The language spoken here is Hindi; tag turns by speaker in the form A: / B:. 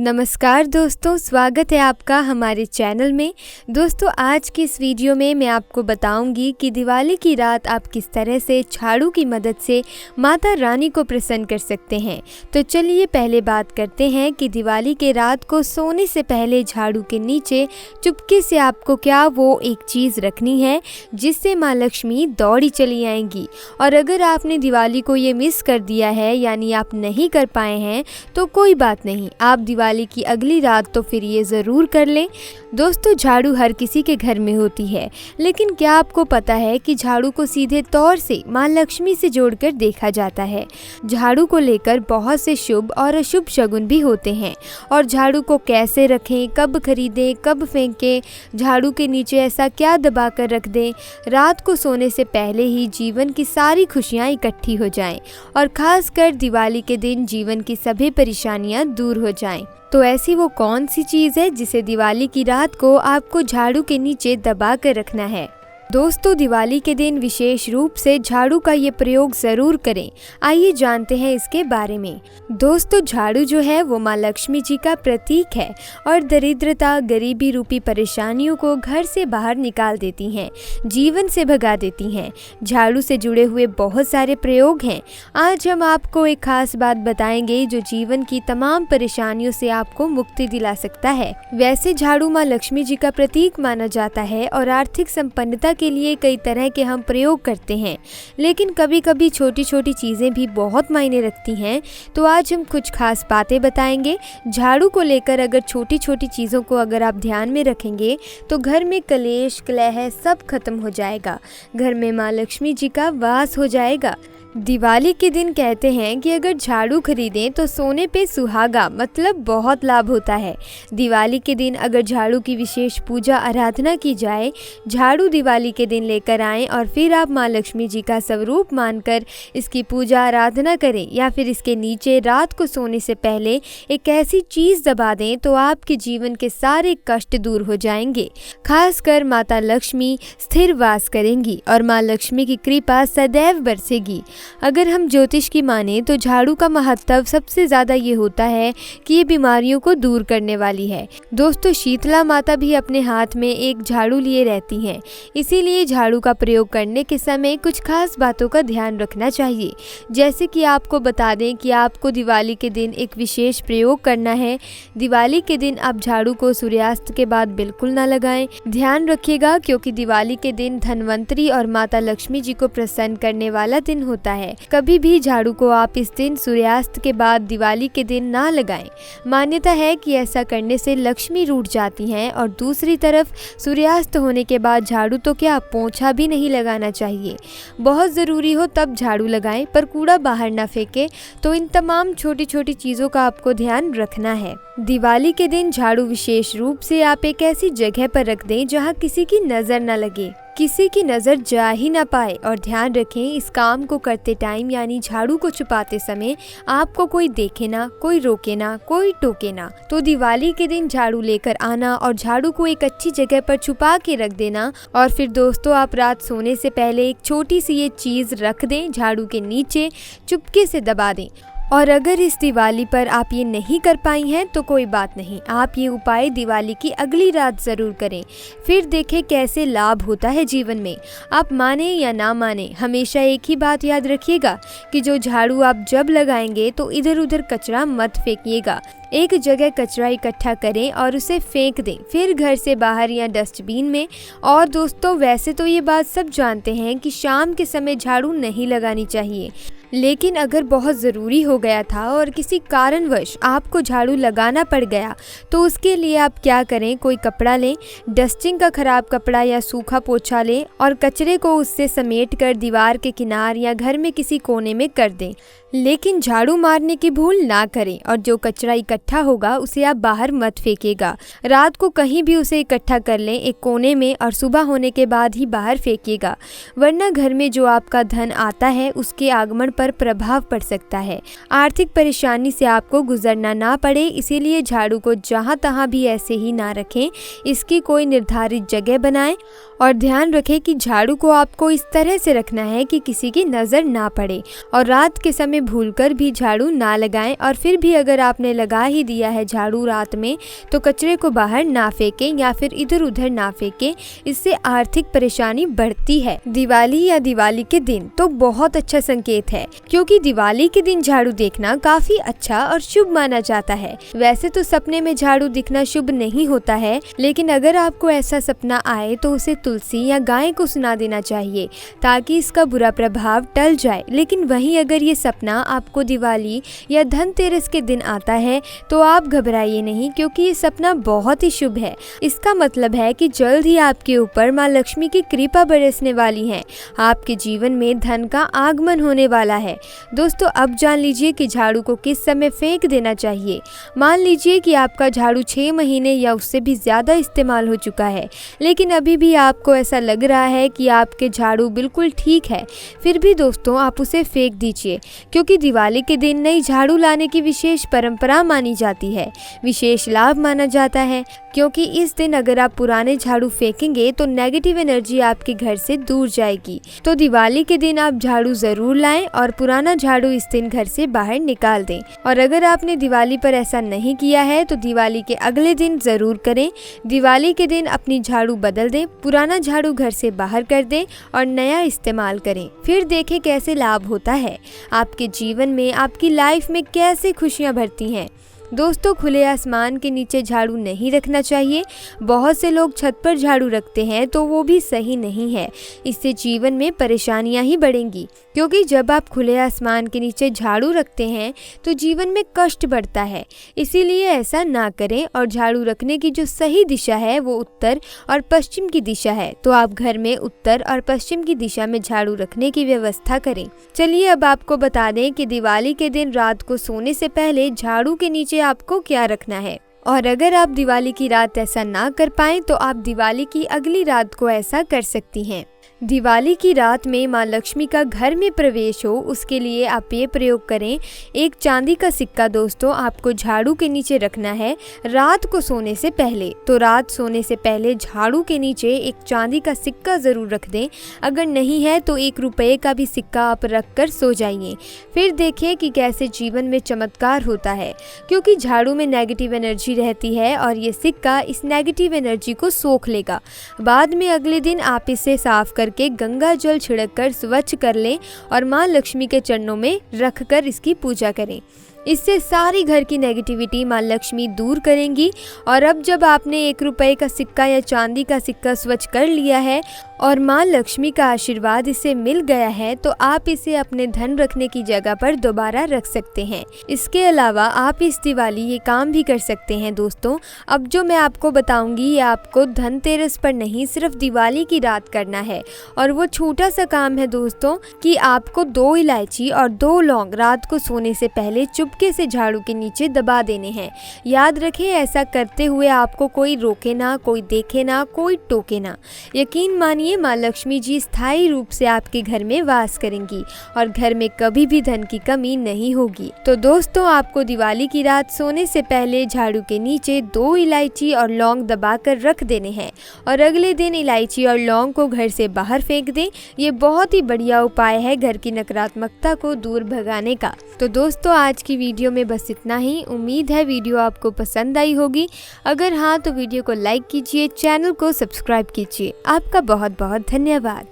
A: नमस्कार दोस्तों, स्वागत है आपका हमारे चैनल में। दोस्तों, आज की इस वीडियो में मैं आपको बताऊंगी कि दिवाली की रात आप किस तरह से झाड़ू की मदद से माता रानी को प्रसन्न कर सकते हैं। तो चलिए पहले बात करते हैं कि दिवाली के रात को सोने से पहले झाड़ू के नीचे चुपके से आपको क्या वो एक चीज़ रखनी है जिससे माँ लक्ष्मी दौड़ी चली आएंगी। और अगर आपने दिवाली को ये मिस कर दिया है, यानी आप नहीं कर पाए हैं, तो कोई बात नहीं, आप दिवाली की अगली रात तो फिर ये ज़रूर कर लें। दोस्तों, झाड़ू हर किसी के घर में होती है, लेकिन क्या आपको पता है कि झाड़ू को सीधे तौर से माँ लक्ष्मी से जोड़कर देखा जाता है। झाड़ू को लेकर बहुत से शुभ और अशुभ शगुन भी होते हैं। और झाड़ू को कैसे रखें, कब खरीदें, कब फेंकें, झाड़ू के नीचे ऐसा क्या दबा कर रख दें रात को सोने से पहले ही जीवन की सारी खुशियाँ इकट्ठी हो जाएं और ख़ासकर दिवाली के दिन जीवन की सभी परेशानियाँ दूर हो जाएं। तो ऐसी वो कौन सी चीज़ है जिसे दिवाली की रात को आपको झाड़ू के नीचे दबा कर रखना है। दोस्तों, दिवाली के दिन विशेष रूप से झाड़ू का ये प्रयोग ज़रूर करें। आइए जानते हैं इसके बारे में। दोस्तों, झाड़ू जो है वो माँ लक्ष्मी जी का प्रतीक है और दरिद्रता, गरीबी रूपी परेशानियों को घर से बाहर निकाल देती हैं, जीवन से भगा देती हैं। झाड़ू से जुड़े हुए बहुत सारे प्रयोग हैं। आज हम आपको एक खास बात बताएंगे जो जीवन की तमाम परेशानियों से आपको मुक्ति दिला सकता है। वैसे झाड़ू माँ लक्ष्मी जी का प्रतीक माना जाता है और आर्थिक संपन्नता के लिए कई तरह के हम प्रयोग करते हैं, लेकिन कभी कभी छोटी छोटी चीज़ें भी बहुत मायने रखती हैं। तो आज हम कुछ खास बातें बताएंगे झाड़ू को लेकर। अगर छोटी छोटी चीज़ों को अगर आप ध्यान में रखेंगे तो घर में कलेश कलह सब खत्म हो जाएगा, घर में माँ लक्ष्मी जी का वास हो जाएगा। दिवाली के दिन कहते हैं कि अगर झाड़ू खरीदें तो सोने पे सुहागा, मतलब बहुत लाभ होता है। दिवाली के दिन अगर झाड़ू की विशेष पूजा आराधना की जाए, झाड़ू दिवाली के दिन लेकर आएं और फिर आप माँ लक्ष्मी जी का स्वरूप मानकर इसकी पूजा आराधना करें, या फिर इसके नीचे रात को सोने से पहले एक ऐसी चीज़ दबा दें तो आपके जीवन के सारे कष्ट दूर हो जाएंगे। खासकर माता लक्ष्मी स्थिर वास करेंगी और माँ लक्ष्मी की कृपा सदैव बरसेगी। अगर हम ज्योतिष की माने तो झाड़ू का महत्व सबसे ज़्यादा ये होता है कि ये बीमारियों को दूर करने वाली है। दोस्तों, शीतला माता भी अपने हाथ में एक झाड़ू लिए रहती हैं, इसीलिए झाड़ू का प्रयोग करने के समय कुछ खास बातों का ध्यान रखना चाहिए। जैसे कि आपको बता दें कि आपको दिवाली के दिन एक विशेष प्रयोग करना है। दिवाली के दिन आप झाड़ू को सूर्यास्त के बाद बिल्कुल ना लगाएं। ध्यान रखिएगा, क्योंकि दिवाली के दिन धनवंतरी और माता लक्ष्मी जी को प्रसन्न करने वाला दिन होता है। कभी भी झाड़ू को आप इस दिन सूर्यास्त के बाद दिवाली के दिन ना लगाएं। मान्यता है कि ऐसा करने से लक्ष्मी रूठ जाती हैं। और दूसरी तरफ सूर्यास्त होने के बाद झाड़ू तो क्या, पोंछा भी नहीं लगाना चाहिए। बहुत ज़रूरी हो तब झाड़ू लगाएं, पर कूड़ा बाहर ना फेंके। तो इन तमाम छोटी छोटी चीज़ों का आपको ध्यान रखना है। दिवाली के दिन झाड़ू विशेष रूप से आप एक ऐसी जगह पर रख दें जहां किसी की नज़र न लगे, किसी की नज़र जा ही ना पाए। और ध्यान रखें, इस काम को करते टाइम यानी झाड़ू को छुपाते समय आपको कोई देखे ना, कोई रोके ना, कोई टोके ना। तो दिवाली के दिन झाड़ू लेकर आना और झाड़ू को एक अच्छी जगह पर छुपा के रख देना। और फिर दोस्तों, आप रात सोने से पहले एक छोटी सी ये चीज़ रख दें, झाड़ू के नीचे चुपके से दबा दें। और अगर इस दिवाली पर आप ये नहीं कर पाई हैं तो कोई बात नहीं, आप ये उपाय दिवाली की अगली रात ज़रूर करें, फिर देखें कैसे लाभ होता है जीवन में। आप माने या ना माने, हमेशा एक ही बात याद रखिएगा कि जो झाड़ू आप जब लगाएंगे तो इधर उधर कचरा मत फेंकिएगा। एक जगह कचरा इकट्ठा करें और उसे फेंक दें, फिर घर से बाहर या डस्टबिन में। और दोस्तों, वैसे तो ये बात सब जानते हैं कि शाम के समय झाड़ू नहीं लगानी चाहिए, लेकिन अगर बहुत ज़रूरी हो गया था और किसी कारणवश आपको झाड़ू लगाना पड़ गया तो उसके लिए आप क्या करें, कोई कपड़ा लें, डस्टिंग का ख़राब कपड़ा या सूखा पोछा लें और कचरे को उससे समेट कर दीवार के किनार या घर में किसी कोने में कर दें। लेकिन झाड़ू मारने की भूल ना करें और जो कचरा इकट्ठा होगा उसे आप बाहर मत फेंकिएगा। रात को कहीं भी उसे इकट्ठा कर लें एक कोने में और सुबह होने के बाद ही बाहर फेंकिएगा, वरना घर में जो आपका धन आता है उसके आगमन पर प्रभाव पड़ सकता है। आर्थिक परेशानी से आपको गुजरना ना पड़े, इसीलिए झाड़ू को जहाँ तहाँ भी ऐसे ही ना रखें, इसकी कोई निर्धारित जगह बनाएं और ध्यान रखें कि झाड़ू को आपको इस तरह से रखना है कि किसी की नज़र ना पड़े और रात के समय भूलकर भी झाड़ू ना लगाएं। और फिर भी अगर आपने लगा ही दिया है झाड़ू रात में तो कचरे को बाहर ना फेंकें या फिर इधर उधर ना फेंकें, इससे आर्थिक परेशानी बढ़ती है। दिवाली या दिवाली के दिन तो बहुत अच्छा संकेत है, क्योंकि दिवाली के दिन झाड़ू देखना काफी अच्छा और शुभ माना जाता है। वैसे तो सपने में झाड़ू दिखना शुभ नहीं होता है, लेकिन अगर आपको ऐसा सपना आए तो उसे तुलसी या गाय को सुना देना चाहिए ताकि इसका बुरा प्रभाव टल जाए। लेकिन वहीं अगर ये सपना आपको दिवाली या धनतेरस के दिन आता है तो आप घबराइए नहीं, क्योंकि ये सपना बहुत ही शुभ है। इसका मतलब है कि जल्द ही आपके ऊपर माँ लक्ष्मी की कृपा बरसने वाली है, आपके जीवन में धन का आगमन होने वाला है। दोस्तों, अब जान लीजिए कि झाड़ू को किस समय फेंक देना चाहिए। मान लीजिए कि आपका झाड़ू 6 महीने या उससे भी ज़्यादा इस्तेमाल हो चुका है, लेकिन अभी भी आपको ऐसा लग रहा है कि आपके झाड़ू बिल्कुल ठीक है, फिर भी दोस्तों आप उसे फेंक दीजिए, क्योंकि दिवाली के दिन नई झाड़ू लाने की विशेष परंपरा मानी जाती है, विशेष लाभ माना जाता है, क्योंकि इस दिन अगर आप पुराने झाड़ू फेंकेंगे तो नेगेटिव एनर्जी आपके घर से दूर जाएगी। तो दिवाली के दिन आप झाड़ू जरूर लाएं और पुराना झाड़ू इस दिन घर से बाहर निकाल दें। और अगर आपने दिवाली पर ऐसा नहीं किया है तो दिवाली के अगले दिन जरूर करें। दिवाली के दिन अपनी झाड़ू बदल दें, पुराना झाड़ू घर से बाहर कर दें और नया इस्तेमाल करें। फिर देखें कैसे लाभ होता है, आपके जीवन में, आपकी लाइफ में कैसे खुशियाँ भरती हैं। दोस्तों, खुले आसमान के नीचे झाड़ू नहीं रखना चाहिए। बहुत से लोग छत पर झाड़ू रखते हैं तो वो भी सही नहीं है, इससे जीवन में परेशानियां ही बढ़ेंगी, क्योंकि जब आप खुले आसमान के नीचे झाड़ू रखते हैं तो जीवन में कष्ट बढ़ता है। इसीलिए ऐसा ना करें और झाड़ू रखने की जो सही दिशा है वो उत्तर और पश्चिम की दिशा है, तो आप घर में उत्तर और पश्चिम की दिशा में झाड़ू रखने की व्यवस्था करें। चलिए अब आपको बता दें कि दिवाली के दिन रात को सोने से पहले झाड़ू के नीचे आपको क्या रखना है। और अगर आप दिवाली की रात ऐसा ना कर पाएं तो आप दिवाली की अगली रात को ऐसा कर सकती हैं। दिवाली की रात में माँ लक्ष्मी का घर में प्रवेश हो, उसके लिए आप ये प्रयोग करें। एक चांदी का सिक्का दोस्तों आपको झाड़ू के नीचे रखना है रात को सोने से पहले। तो रात सोने से पहले झाड़ू के नीचे एक चांदी का सिक्का ज़रूर रख दें। अगर नहीं है तो 1 रुपये का भी सिक्का आप रख कर सो जाइए। फिर देखिए कि कैसे जीवन में चमत्कार होता है, क्योंकि झाड़ू में नेगेटिव एनर्जी रहती है और ये सिक्का इस नेगेटिव एनर्जी को सोख लेगा। बाद में अगले दिन आप इसे साफ कर के गंगा जल छिड़ककर स्वच्छ कर लें और मां लक्ष्मी के चरणों में रखकर इसकी पूजा करें। इससे सारी घर की नेगेटिविटी मां लक्ष्मी दूर करेंगी। और अब जब आपने 1 रुपये का सिक्का या चांदी का सिक्का स्वच्छ कर लिया है और मां लक्ष्मी का आशीर्वाद इसे मिल गया है, तो आप इसे अपने धन रखने की जगह पर दोबारा रख सकते हैं। इसके अलावा आप इस दिवाली ये काम भी कर सकते हैं दोस्तों। अब जो मैं आपको बताऊंगी ये आपको धनतेरस पर नहीं, सिर्फ दिवाली की रात करना है। और वो छोटा सा काम है दोस्तों कि आपको 2 इलायची और 2 लौंग रात को सोने से पहले चुपके से झाड़ू के नीचे दबा देने हैं। याद रखें, ऐसा करते हुए आपको कोई रोके ना, कोई देखे ना, कोई टोके ना। यकीन मानिए माँ लक्ष्मी जी स्थायी रूप से आपके घर में वास करेंगी और घर में कभी भी धन की कमी नहीं होगी। तो दोस्तों, आपको दिवाली की रात सोने से पहले झाड़ू के नीचे 2 इलायची और लौंग दबाकर रख देने हैं और अगले दिन इलायची और लौंग को घर से बाहर फेंक दें। ये बहुत ही बढ़िया उपाय है घर की नकारात्मकता को दूर भगाने का। तो दोस्तों, आज की वीडियो में बस इतना ही। उम्मीद है वीडियो आपको पसंद आई होगी। अगर हाँ तो वीडियो को लाइक कीजिए, चैनल को सब्सक्राइब कीजिए। आपका बहुत बहुत धन्यवाद।